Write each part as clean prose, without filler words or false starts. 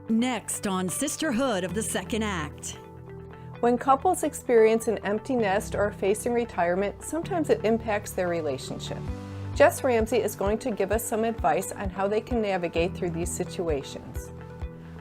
Next on Sisterhood of the Second Act. When couples experience an empty nest or are facing retirement, sometimes it impacts their relationship. Jess Ramsey is going to give us some advice on how they can navigate through these situations.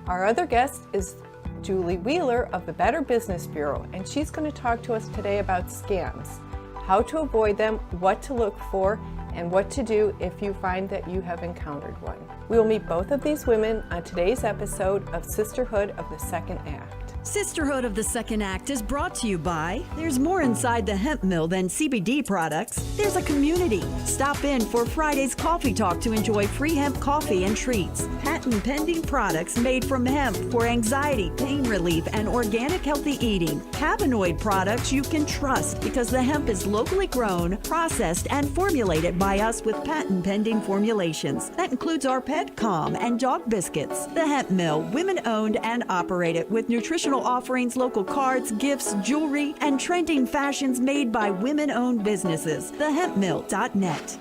Our other guest is Julie Wheeler of the Better Business Bureau, and she's going to talk to us today about scams, how to avoid them, what to look for, and what to do if you find that you have encountered one. We will meet both of these women on today's episode of Sisterhood of the Second Act. Sisterhood of the Second Act is brought to you by There's more inside the hemp mill than CBD products. There's a community. Stop in for Friday's Coffee Talk to enjoy free hemp coffee and treats. Patent pending products made from hemp for anxiety, pain relief, and organic healthy eating. Cannabinoid products you can trust because the hemp is locally grown, processed, and formulated by us with patent pending formulations. That includes our Pet Calm and dog biscuits. The Hemp Mill, women owned and operated with nutritional offerings, local cards, gifts, jewelry, and trending fashions made by women-owned businesses. TheHempMill.net.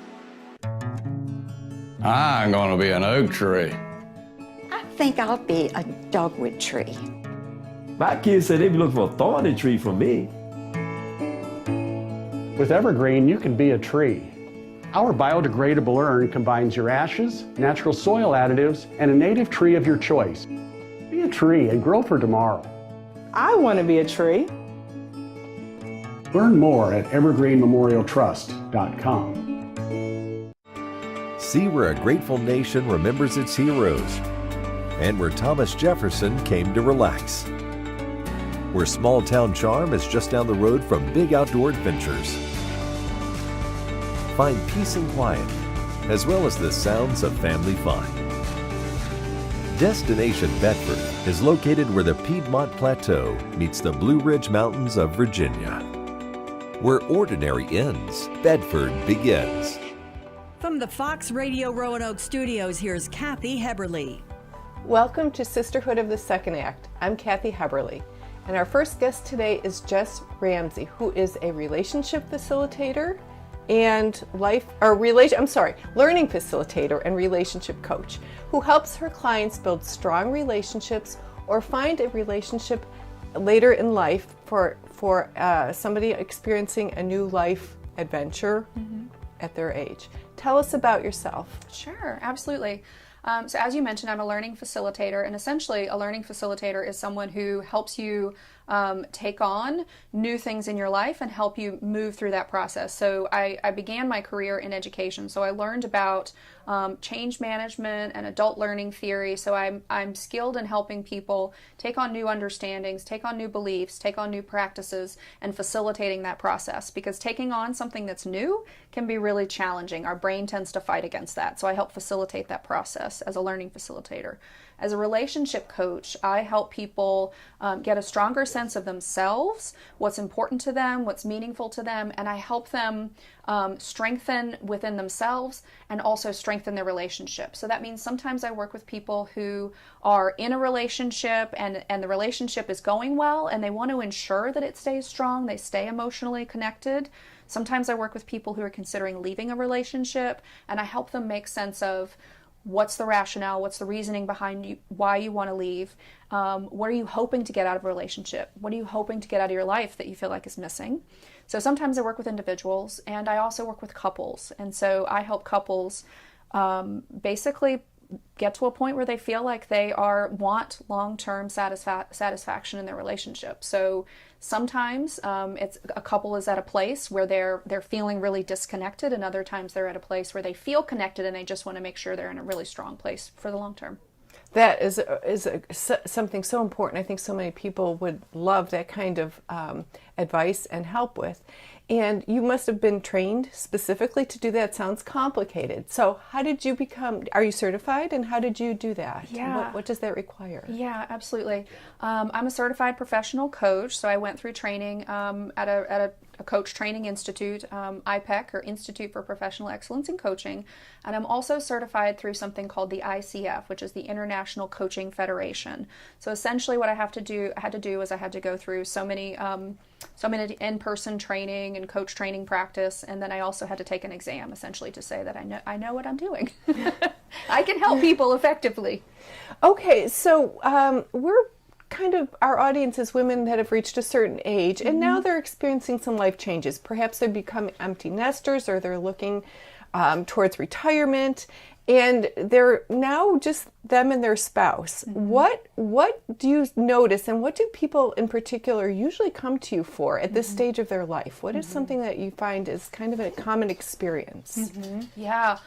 I'm going to be an oak tree. I think I'll be a dogwood tree. My kids said they'd be looking for a thorny tree for me. With Evergreen, you can be a tree. Our biodegradable urn combines your ashes, natural soil additives, and a native tree of your choice. Be a tree and grow for tomorrow. I want to be a tree. Learn more at evergreenmemorialtrust.com. See where a grateful nation remembers its heroes, and where Thomas Jefferson came to relax. Where small town charm is just down the road from big outdoor adventures. Find peace and quiet, as well as the sounds of family fun. Destination Bedford is located where the Piedmont Plateau meets the Blue Ridge Mountains of Virginia. Where ordinary ends, Bedford begins. From the Fox Radio Roanoke Studios, here's Kathy Heberle. Welcome to Sisterhood of the Second Act. I'm Kathy Heberle, and our first guest today is Jess Ramsey, who is a relationship facilitator and learning facilitator and relationship coach who helps her clients build strong relationships or find a relationship later in life for somebody experiencing a new life adventure at their age. Tell us about yourself. Sure, absolutely. So as you mentioned, I'm a learning facilitator, and essentially a learning facilitator is someone who helps you take on new things in your life and help you move through that process. So I began my career in education, so I learned about change management and adult learning theory. So I'm skilled in helping people take on new understandings, take on new beliefs, take on new practices, and facilitating that process, because taking on something that's new can be really challenging. Our brain tends to fight against that. So I help facilitate that process as a learning facilitator. As a relationship coach, I help people get a stronger sense of themselves, what's important to them, what's meaningful to them, and I help them strengthen within themselves and also strengthen their relationship. So that means sometimes I work with people who are in a relationship and the relationship is going well and they want to ensure that it stays strong, they stay emotionally connected. Sometimes I work with people who are considering leaving a relationship, and I help them make sense of what's the rationale, what's the reasoning behind why you want to leave, what are you hoping to get out of a relationship, what are you hoping to get out of your life that you feel like is missing. So sometimes I work with individuals, and I also work with couples, and so I help couples basically get to a point where they feel like they want long-term satisfaction in their relationship. So sometimes it's a couple is at a place where they're feeling really disconnected, and other times they're at a place where they feel connected and they just want to make sure they're in a really strong place for the long term. That is something so important. I think so many people would love that kind of advice and help with. And you must have been trained specifically to do that. Sounds complicated. So how did you are you certified, and how did you do that? Yeah. What does that require? Yeah, absolutely. I'm a certified professional coach, so I went through training at a a coach training institute, IPEC, or Institute for Professional Excellence in Coaching, and I'm also certified through something called the ICF, which is the International Coaching Federation. So essentially, what I had to do is I had to go through so many in-person training and coach training practice, and then I also had to take an exam, essentially, to say that I know what I'm doing. I can help people effectively. Okay, so we're kind of, our audience is women that have reached a certain age, and now they're experiencing some life changes. Perhaps they're becoming empty nesters, or they're looking towards retirement, and they're now just them and their spouse. What do you notice, and what do people in particular usually come to you for at this stage of their life? What is something that you find is kind of a common experience? Yeah.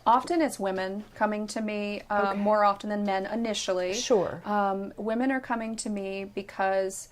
Often it's women coming to me, more often than men initially. Sure. Women are coming to me because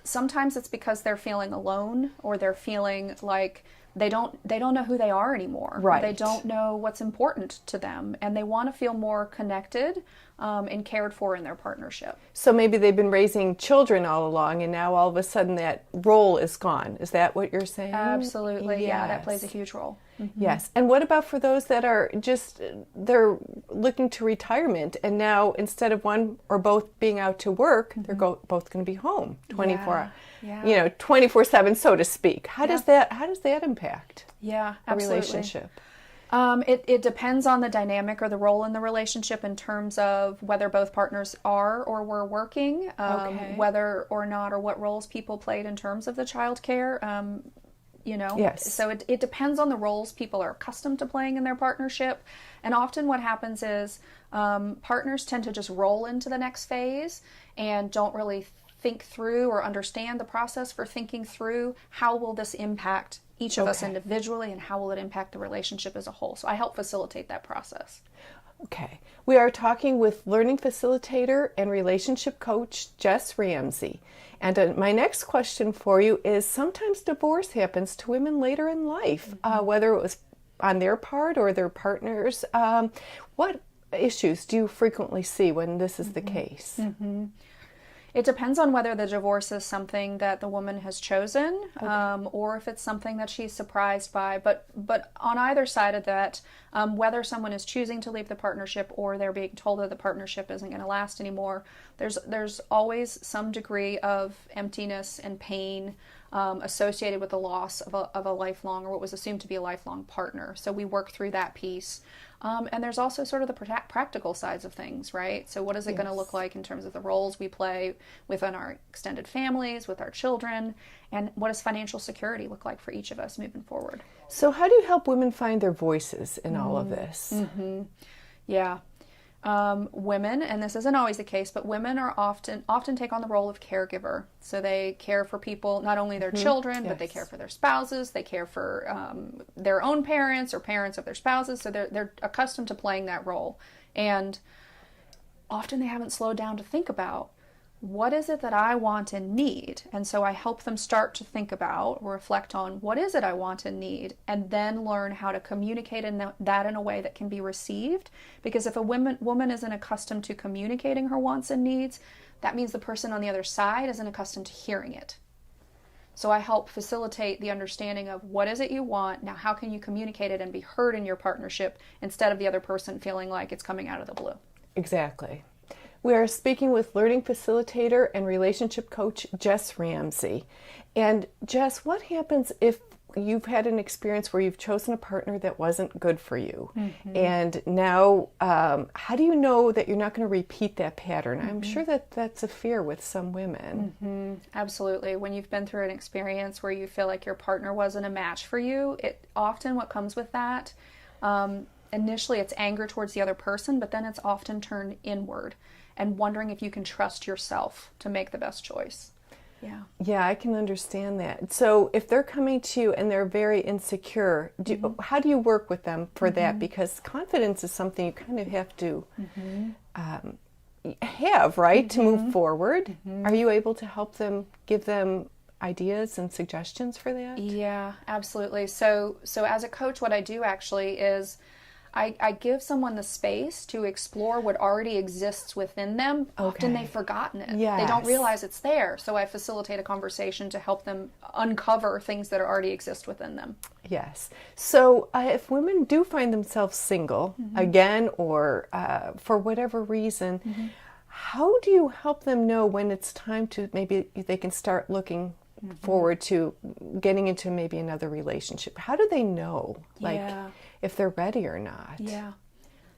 sometimes it's because they're feeling alone, or they're feeling like they don't know who they are anymore. Right. They don't know what's important to them, and they want to feel more connected and cared for in their partnership. So maybe they've been raising children all along, and now all of a sudden that role is gone. Is that what you're saying? Absolutely. Yes. Yeah, that plays a huge role. Yes. And what about for those that are just, they're looking to retirement, and now instead of one or both being out to work, they're both going to be home 24 24/7, so to speak. How does that impact a relationship? It depends on the dynamic or the role in the relationship in terms of whether both partners are or were working, whether or not, or what roles people played in terms of the child care. Yes. So it depends on the roles people are accustomed to playing in their partnership. And often what happens is partners tend to just roll into the next phase and don't really think through or understand the process for thinking through how will this impact each of us individually, and how will it impact the relationship as a whole. So I help facilitate that process. Okay. We are talking with learning facilitator and relationship coach Jess Ramsey. And my next question for you is, sometimes divorce happens to women later in life, whether it was on their part or their partners. What issues do you frequently see when this is the case? It depends on whether the divorce is something that the woman has chosen, or if it's something that she's surprised by. But on either side of that, whether someone is choosing to leave the partnership or they're being told that the partnership isn't going to last anymore, there's always some degree of emptiness and pain associated with the loss of a lifelong, or what was assumed to be a lifelong partner. So we work through that piece. And there's also sort of the practical sides of things, right? So what is it going to look like in terms of the roles we play within our extended families, with our children, and what does financial security look like for each of us moving forward? So how do you help women find their voices in all of this? Yeah. Women, and this isn't always the case, but women are often take on the role of caregiver. So they care for people, not only their children, but they care for their spouses. They care for their own parents or parents of their spouses. So they're accustomed to playing that role, and often they haven't slowed down to think about, what is it that I want and need? And so I help them start to think about or reflect on, what is it I want and need? And then learn how to communicate that in a way that can be received. Because if a woman isn't accustomed to communicating her wants and needs, that means the person on the other side isn't accustomed to hearing it. So I help facilitate the understanding of, what is it you want? Now, how can you communicate it and be heard in your partnership, instead of the other person feeling like it's coming out of the blue? Exactly. We are speaking with learning facilitator and relationship coach Jess Ramsey. And Jess, what happens if you've had an experience where you've chosen a partner that wasn't good for you? And now, how do you know that you're not going to repeat that pattern? I'm sure that that's a fear with some women. Absolutely. When you've been through an experience where you feel like your partner wasn't a match for you, what comes with that, initially it's anger towards the other person, but then it's often turned inward and wondering if you can trust yourself to make the best choice. Yeah, I can understand that. So if they're coming to you and they're very insecure, how do you work with them for that? Because confidence is something you kind of have to have, right, to move forward. Are you able to help them, give them ideas and suggestions for that? Yeah, absolutely. So as a coach, what I do actually is I give someone the space to explore what already exists within them. Often they've forgotten it. Yes. They don't realize it's there. So I facilitate a conversation to help them uncover things that already exist within them. Yes. So if women do find themselves single again, or for whatever reason, how do you help them know when it's time to, maybe they can start looking forward to getting into maybe another relationship? How do they know, like, if they're ready or not? Yeah.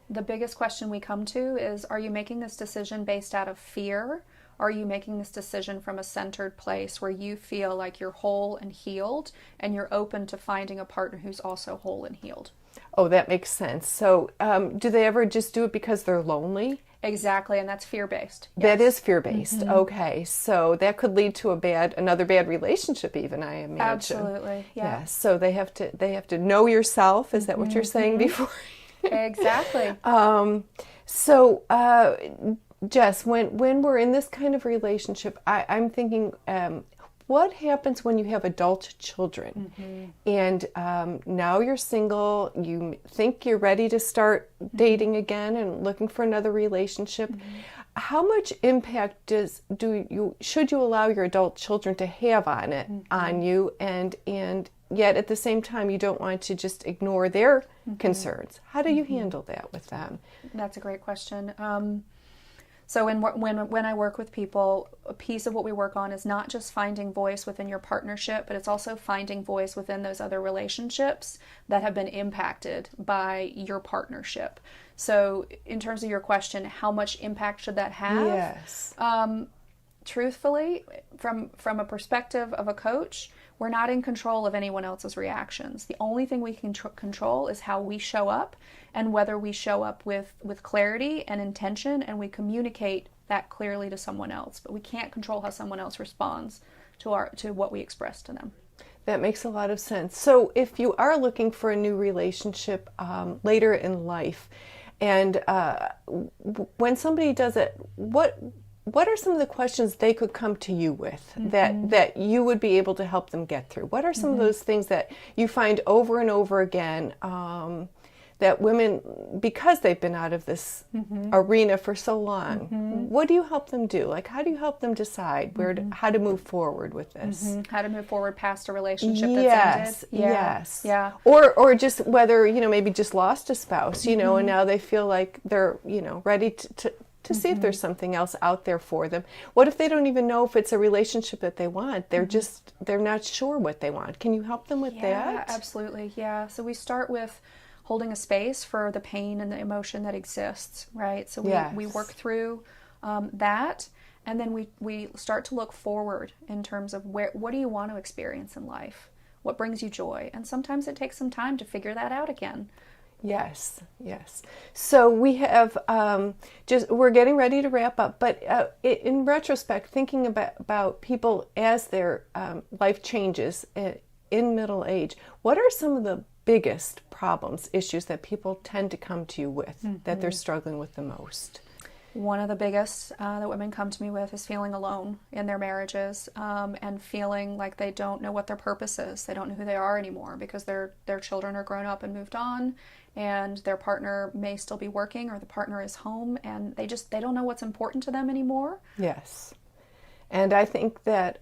The biggest question we come to is, are you making this decision based out of fear? Are you making this decision from a centered place where you feel like you're whole and healed, and you're open to finding a partner who's also whole and healed? Oh, that makes sense. So do they ever just do it because they're lonely? Exactly, and that's fear-based. Yes. That is fear-based. Okay, so that could lead to another bad relationship, even, I imagine. Absolutely, yeah. So they have to know yourself. Is that what you're saying before? Exactly. Jess, when we're in this kind of relationship, I'm thinking, what happens when you have adult children and now you're single, you think you're ready to start dating again and looking for another relationship? How much impact should you allow your adult children to have on you, and yet at the same time you don't want to just ignore their concerns? How do you handle that with them? That's a great question. So when I work with people, a piece of what we work on is not just finding voice within your partnership, but it's also finding voice within those other relationships that have been impacted by your partnership. So in terms of your question, how much impact should that have? Yes. Truthfully, from a perspective of a coach, we're not in control of anyone else's reactions. The only thing we can control is how we show up, and whether we show up with clarity and intention, and we communicate that clearly to someone else. But we can't control how someone else responds to what we express to them. That makes a lot of sense. So if you are looking for a new relationship later in life, and when somebody does it, what are some of the questions they could come to you with that you would be able to help them get through? What are some of those things that you find over and over again that women, because they've been out of this arena for so long, what do you help them do? Like, how do you help them decide how to move forward with this? How to move forward past a relationship that's ended? Yes. Yeah. Or just whether, maybe just lost a spouse, and now they feel like they're, ready to see if there's something else out there for them. What if they don't even know if it's a relationship that they want? They're not sure what they want. Can you help them with that? Yeah, absolutely. Yeah. So we start with holding a space for the pain and the emotion that exists, right? So we work through that, and then we start to look forward in terms of what do you want to experience in life? What brings you joy? And sometimes it takes some time to figure that out again. Yes. So we have we're getting ready to wrap up, but in retrospect, thinking about people as their life changes in middle age, what are some of the biggest problems, issues that people tend to come to you with that they're struggling with the most? One of the biggest that women come to me with is feeling alone in their marriages, and feeling like they don't know what their purpose is. They don't know who they are anymore because their children are grown up and moved on, and their partner may still be working, or the partner is home, and they don't know what's important to them anymore. Yes. And I think that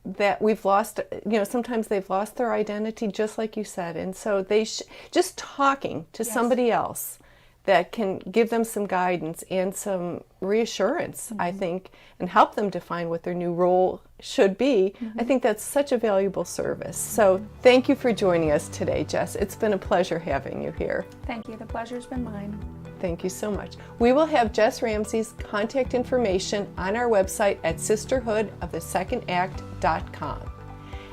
that we've lost, sometimes they've lost their identity, just like you said. And so they just talking to somebody else that can give them some guidance and some reassurance, I think, and help them define what their new role should be. I think that's such a valuable service. So thank you for joining us today, Jess. It's been a pleasure having you here. Thank you. The pleasure's been mine. Thank you so much. We will have Jess Ramsey's contact information on our website at sisterhoodofthesecondact.com.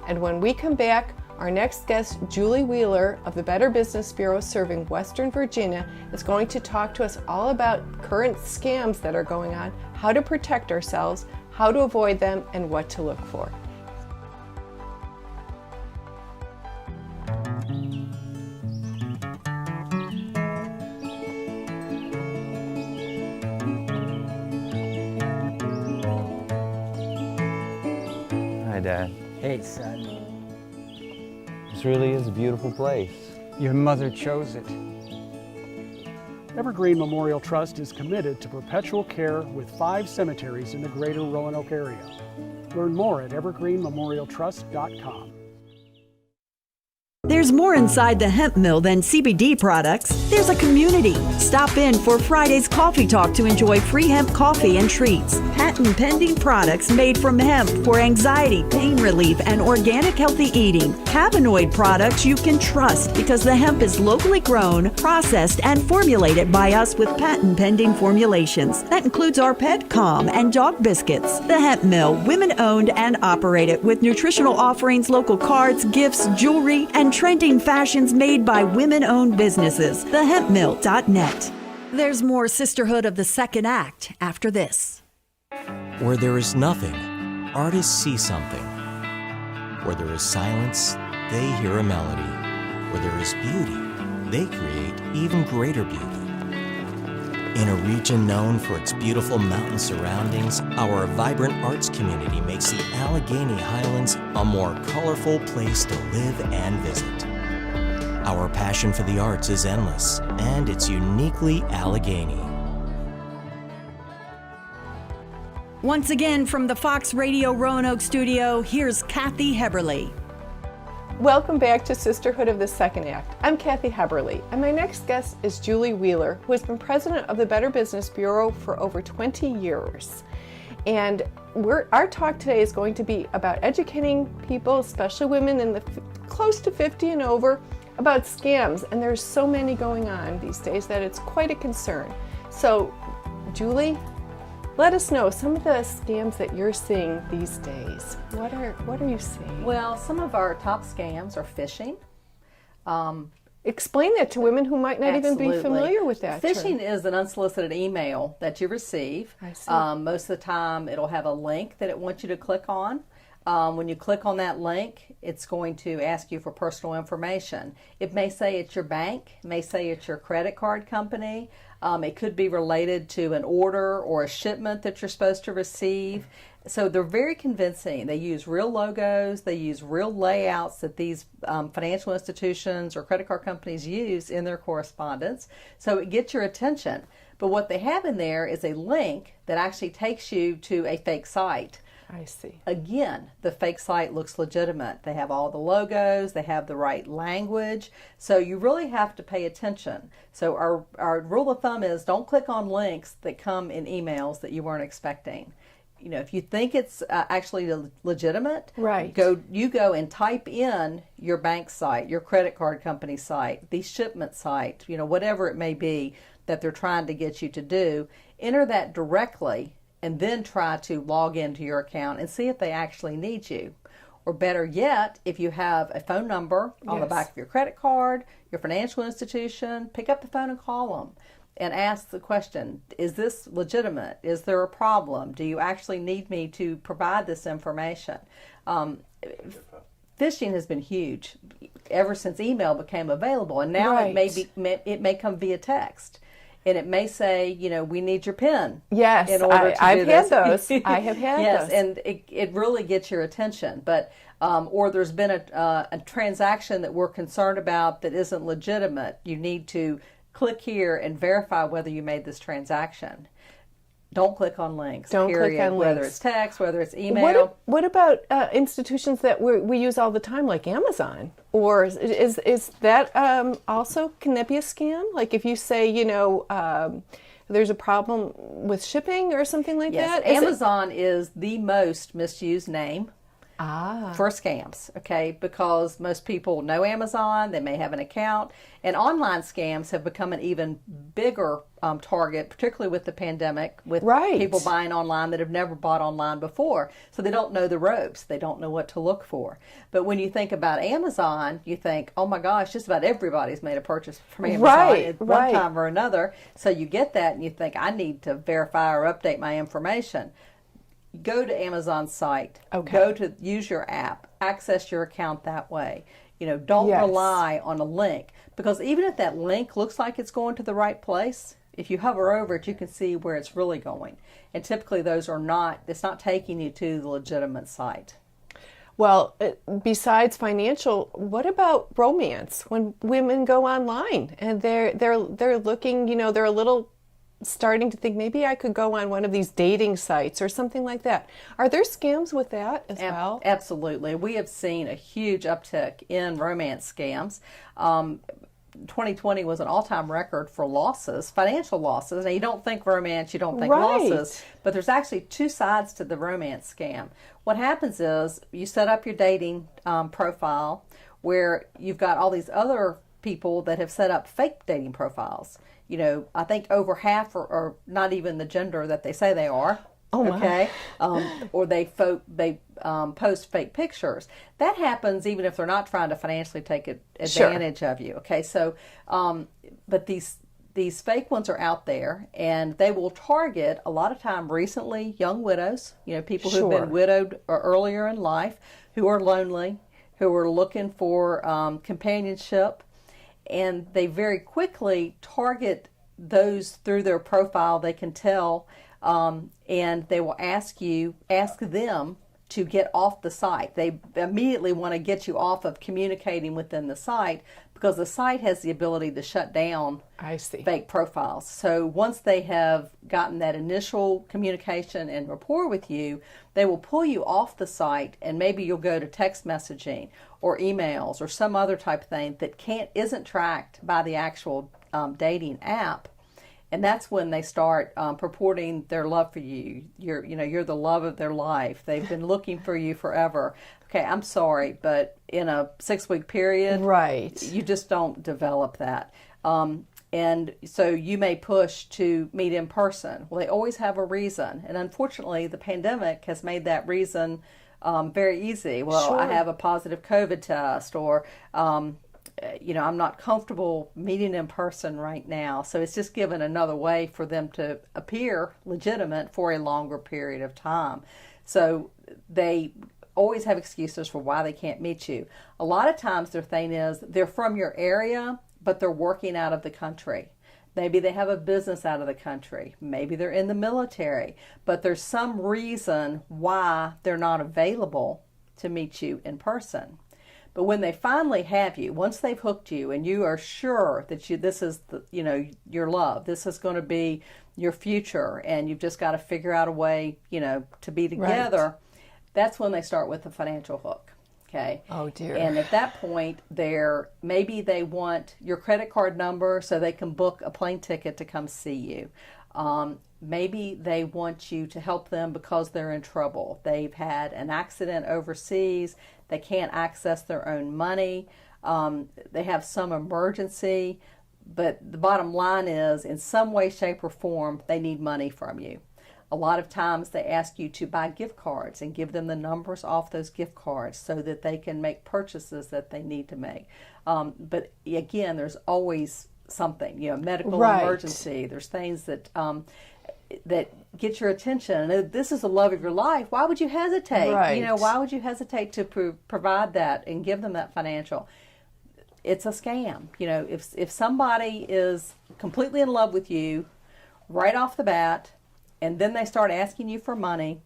And when we come back, our next guest, Julie Wheeler of the Better Business Bureau serving Western Virginia, is going to talk to us all about current scams that are going on, how to protect ourselves, how to avoid them, and what to look for. Hi, Dad. Hey, son. This really is a beautiful place. Your mother chose it. Evergreen Memorial Trust is committed to perpetual care with 5 cemeteries in the greater Roanoke area. Learn more at evergreenmemorialtrust.com. There's more inside the hemp mill than CBD products. There's a community. Stop in for Friday's Coffee Talk to enjoy free hemp coffee and treats. Patent pending products made from hemp for anxiety, pain relief, and organic healthy eating. Cannabinoid products you can trust because the hemp is locally grown, processed, and formulated by us with patent pending formulations. That includes our Pet Calm and dog biscuits. The Hemp Mill, women owned and operated with nutritional offerings, local cards, gifts, jewelry, and trending fashions made by women-owned businesses. TheHempMill.net. There's more Sisterhood of the Second Act after this. Where there is nothing, artists see something. Where there is silence, they hear a melody. Where there is beauty, they create even greater beauty. In a region known for its beautiful mountain surroundings, our vibrant arts community makes the Allegheny Highlands a more colorful place to live and visit. Our passion for the arts is endless, and it's uniquely Allegheny. Once again, from the Fox Radio Roanoke studio, here's Kathy Heberle. Welcome back to Sisterhood of the Second Act. I'm Kathy Heberle, and my next guest is Julie Wheeler, who has been president of the Better Business Bureau for over 20 years. And our talk today is going to be about educating people, especially women in the close to 50 and over, about scams. And there's so many going on these days that it's quite a concern. So, Julie, let us know some of the scams that you're seeing these days. What are you seeing? Well, some of our top scams are phishing. Explain that to women who might not even be familiar with that. Phishing is an unsolicited email that you receive. I see. Most of the time, it'll have a link that it wants you to click on. When you click on that link, it's going to ask you for personal information. It may say it's your bank, it may say it's your credit card company. It could be related to an order or a shipment that you're supposed to receive. So they're very convincing. They use real logos, they use real layouts that these financial institutions or credit card companies use in their correspondence. So it gets your attention. But what they have in there is a link that actually takes you to a fake site. I see. Again, the fake site looks legitimate. They have all the logos, they have the right language, so you really have to pay attention. So our rule of thumb is don't click on links that come in emails that you weren't expecting. You know, if you think it's actually legitimate, right, you go and type in your bank site, your credit card company site, the shipment site, you know, whatever it may be that they're trying to get you to do, enter that directly and then try to log into your account and see if they actually need you. Or better yet, if you have a phone number on the back of your credit card, your financial institution, pick up the phone and call them and ask the question, is this legitimate? Is there a problem? Do you actually need me to provide this information? Phishing has been huge ever since email became available, and now it may come via text. And it may say, you know, we need your PIN. Yes, in order to I've do this. had those. I have had those. Yes, and it really gets your attention. But or there's been a transaction that we're concerned about that isn't legitimate. You need to click here and verify whether you made this transaction. Don't click on links. Don't click on links. Whether it's text, whether it's email. What about institutions that we use all the time, like Amazon? Or is that also, can that be a scam? Like if you say, you know, there's a problem with shipping or something like that? Amazon is the most misused name for scams, okay? Because most people know Amazon, they may have an account, and online scams have become an even bigger target, particularly with the pandemic, with people buying online that have never bought online before. So they don't know the ropes, they don't know what to look for. But when you think about Amazon, you think, oh my gosh, just about everybody's made a purchase from Amazon at one time or another. So you get that and you think, I need to verify or update my information. Go to Amazon's site. Go to use your app. Access your account that way. You know, don't rely on a link, because even if that link looks like it's going to the right place, if you hover over it, you can see where it's really going. And typically those are not. It's not taking you to the legitimate site. Well, besides financial, what about romance? When women go online and they're looking, they're a little starting to think maybe I could go on one of these dating sites or something like that. Are there scams with that as well? Absolutely. We have seen a huge uptick in romance scams. 2020 was an all-time record for losses, financial losses. Now, you don't think romance, you don't think losses, but there's actually two sides to the romance scam. What happens is you set up your dating profile where you've got all these other people that have set up fake dating profiles. I think over half are not even the gender that they say they are. Oh my. Okay, or they post fake pictures. That happens even if they're not trying to financially take advantage of you. Okay, so but these fake ones are out there, and they will target a lot of time recently young widows. People who've been widowed or earlier in life, who are lonely, who are looking for companionship, and they very quickly target those through their profile. They can tell. And they will ask them to get off the site. They immediately want to get you off of communicating within the site because the site has the ability to shut down fake profiles. So once they have gotten that initial communication and rapport with you, they will pull you off the site, and maybe you'll go to text messaging or emails or some other type of thing that isn't tracked by the actual dating app. And that's when they start purporting their love for you. You're the love of their life. They've been looking for you forever. Okay, I'm sorry, but in a 6-week period, you just don't develop that. And so you may push to meet in person. Well, they always have a reason. And unfortunately, the pandemic has made that reason very easy. Well, I have a positive COVID test, or I'm not comfortable meeting in person right now. So it's just given another way for them to appear legitimate for a longer period of time. So they always have excuses for why they can't meet you. A lot of times their thing is they're from your area, but they're working out of the country. Maybe they have a business out of the country. Maybe they're in the military, but there's some reason why they're not available to meet you in person. But when they finally have you, once they've hooked you and you are sure that this is your love, this is going to be your future, and you've just got to figure out a way, to be together, that's when they start with the financial hook. Okay. Oh dear. And at that point, maybe they want your credit card number so they can book a plane ticket to come see you. Maybe they want you to help them because they're in trouble. They've had an accident overseas. They can't access their own money. They have some emergency. But the bottom line is, in some way, shape, or form, they need money from you. A lot of times they ask you to buy gift cards and give them the numbers off those gift cards so that they can make purchases that they need to make. But again, there's always something, medical emergency. There's things that get your attention. And this is the love of your life. Why would you hesitate? Why would you hesitate to provide that and give them that financial? It's a scam. If somebody is completely in love with you right off the bat, and then they start asking you for money,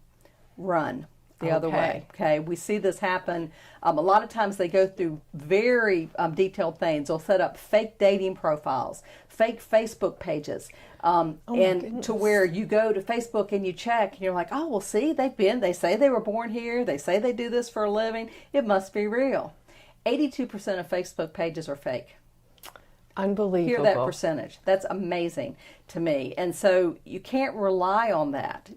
run the other way. Okay, we see this happen. A lot of times they go through very detailed things. They'll set up fake dating profiles, fake Facebook pages, and to where you go to Facebook and you check, and you're like, oh, well, see, they say they were born here. They say they do this for a living. It must be real. 82% of Facebook pages are fake. Unbelievable. Hear that percentage. That's amazing to me. And so you can't rely on that.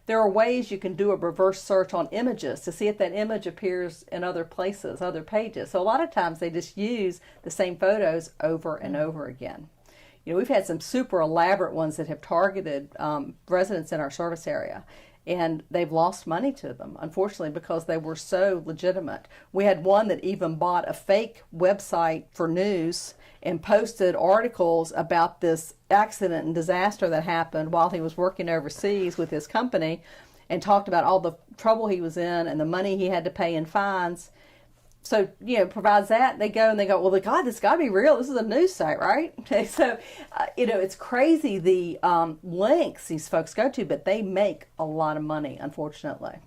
There are ways you can do a reverse search on images to see if that image appears in other places, other pages. So a lot of times they just use the same photos over and over again. We've had some super elaborate ones that have targeted residents in our service area. And they've lost money to them, unfortunately, because they were so legitimate. We had one that even bought a fake website for news and posted articles about this accident and disaster that happened while he was working overseas with his company, and talked about all the trouble he was in and the money he had to pay in fines. So, provides that. They go, well, God, this got to be real. This is a news site, right? So, it's crazy the lengths these folks go to, but they make a lot of money, unfortunately.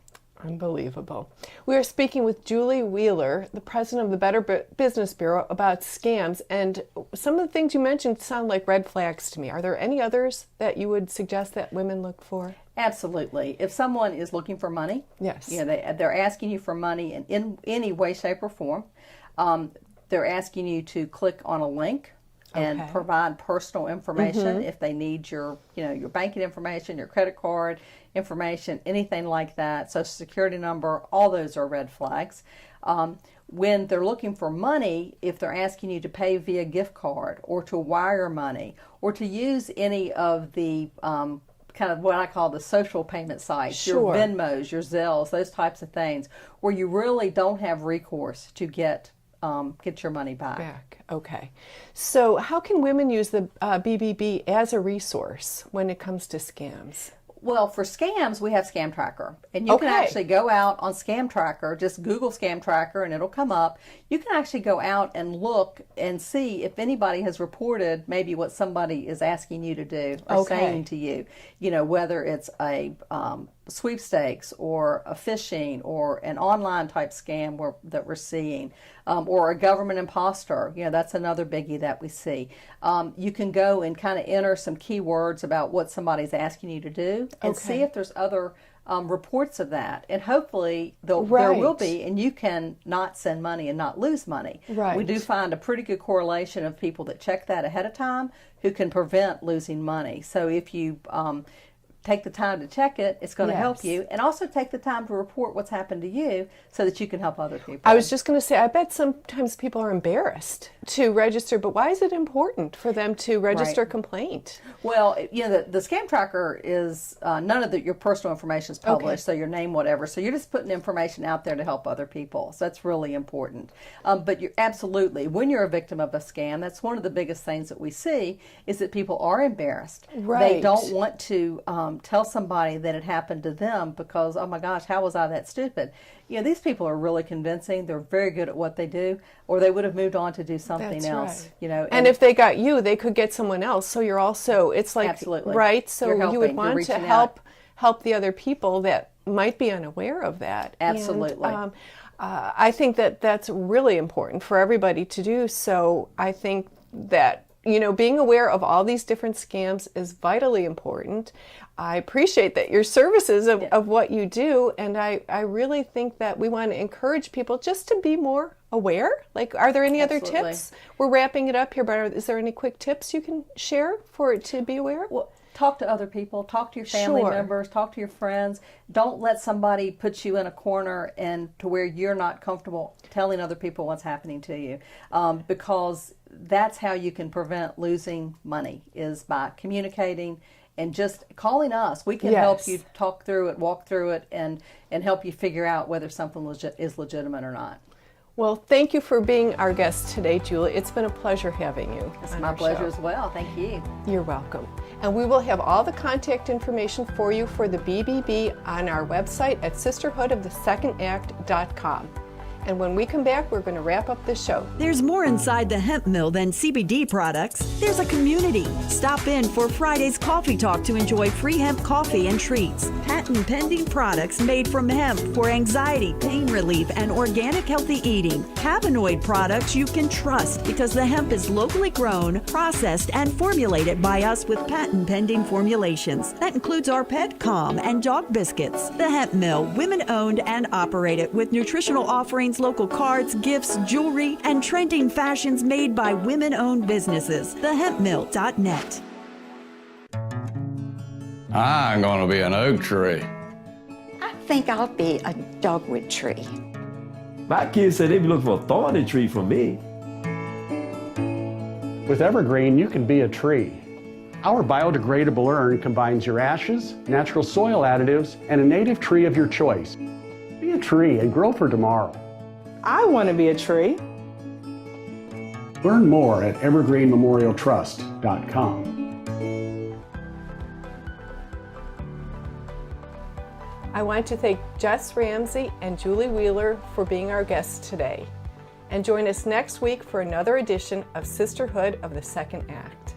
Unbelievable. We are speaking with Julie Wheeler, the president of the Better Business Bureau, about scams. And some of the things you mentioned sound like red flags to me. Are there any others that you would suggest that women look for? Absolutely. If someone is looking for money, yes, they're asking you for money in any way, shape, or form. They're asking you to click on a link and provide personal information if they need your banking information, your credit card information, anything like that, social security number, all those are red flags. When they're looking for money, if they're asking you to pay via gift card or to wire money or to use any of the kind of what I call the social payment sites, your Venmos, your Zelles, those types of things, where you really don't have recourse to get your money back. Okay. So how can women use the BBB as a resource when it comes to scams? Well, for scams, we have Scam Tracker. And you can actually go out on Scam Tracker, just Google Scam Tracker and it'll come up. You can actually go out and look and see if anybody has reported maybe what somebody is asking you to do or saying to you. Whether it's a sweepstakes or a phishing or an online type scam that we're seeing, or a government imposter. That's another biggie that we see. You can go and kind of enter some keywords about what somebody's asking you to do and see if there's other reports of that. And hopefully there will be, and you can not send money and not lose money. Right. We do find a pretty good correlation of people that check that ahead of time who can prevent losing money. So if you take the time to check it, it's going to help you. And also take the time to report what's happened to you so that you can help other people. I was just going to say, I bet sometimes people are embarrassed to register, but why is it important for them to register a complaint? Well, the Scam Tracker is, none of your personal information is published, so your name, whatever. So you're just putting information out there to help other people. So that's really important. But you're absolutely, when you're a victim of a scam, that's one of the biggest things that we see is that people are embarrassed. Right. They don't want to tell somebody that it happened to them because, oh my gosh, how was I that stupid? These people are really convincing. They're very good at what they do, or they would have moved on to do something else. Right. And if they got you, they could get someone else. So you're also, it's like, right? So you would want to help the other people that might be unaware of that. Absolutely. And, I think that that's really important for everybody to do. So I think that being aware of all these different scams is vitally important. I appreciate that your services of what you do, and I really think that we want to encourage people just to be more aware. Like, are there any other tips? We're wrapping it up here, but is there any quick tips you can share for it to be aware? Well, talk to other people, talk to your family members, talk to your friends. Don't let somebody put you in a corner and to where you're not comfortable telling other people what's happening to you, because that's how you can prevent losing money, is by communicating and just calling us. We can help you talk through it, walk through it, and help you figure out whether something is legitimate or not. Well, thank you for being our guest today, Julie. It's been a pleasure having you. It's my pleasure as well. Thank you. You're welcome. And we will have all the contact information for you for the BBB on our website at sisterhoodofthesecondAct.com. And when we come back, we're going to wrap up the show. There's more inside the hemp mill than CBD products. There's a community. Stop in for Friday's Coffee Talk to enjoy free hemp coffee and treats. Patent pending products made from hemp for anxiety, pain relief, and organic healthy eating. Cannabinoid products you can trust because the hemp is locally grown, processed, and formulated by us with patent pending formulations. That includes our pet calm and dog biscuits. The Hemp Mill, women owned and operated with nutritional offerings, local cards, gifts, jewelry, and trending fashions made by women-owned businesses. TheHempMill.net. I'm going to be an oak tree. I think I'll be a dogwood tree. My kids said they be looking for a thorny tree from me. With Evergreen, you can be a tree. Our biodegradable urn combines your ashes, natural soil additives, and a native tree of your choice. Be a tree and grow for tomorrow. I want to be a tree. Learn more at evergreenmemorialtrust.com. I want to thank Jess Ramsey and Julie Wheeler for being our guests today. And join us next week for another edition of Sisterhood of the Second Act.